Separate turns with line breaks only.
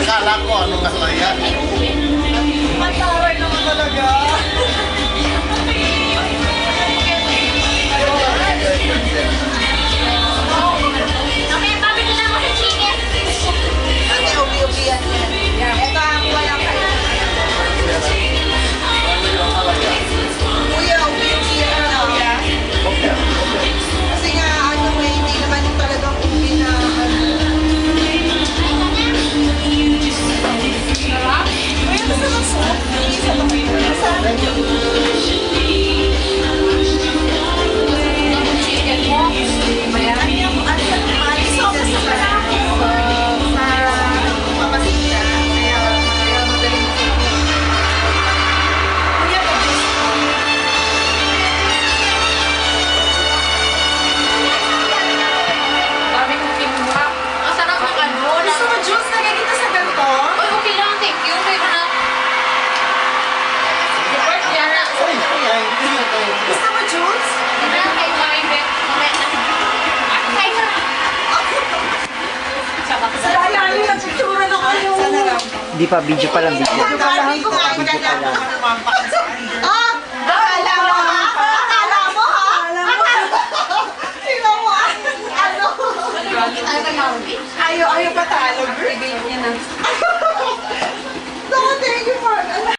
Akala ko ano kalaya.
Mataray naman talaga.
Mamaya, pabili na mo sa chicken.
Ate, ubi-ubihan yan. Ito ang walang kayo. Kuya, ubi-ubihan na kuya. Kasi nga, ano eh, hindi naman yung talagang ubi na ano. Kuya, gusto mo soup? Isa ba kayo? Isa?
Chicken mo.
Ano yung ano sa kumain sa pamasita? Kaya madaling kuya,
Dami kong kinuha. Ang sarap ng ano.
gusto mo juice na ganito sa ganito?
Uy, okay lang. Thank you. Pero na. Report yan na.
Gusto mo juice?
Hindi na kayo kami, Bet. Mamaya na. Kain na. Sabak sa
Sayang yung nagpictura ng ano. Sana lang.
Di pa, video pa lang, video.
Barbie, kumain ka na. Ah! Akala mo ha? Akala mo ha? Tingnan mo ah. Ano?
Ayaw
Ayaw patalo, girl.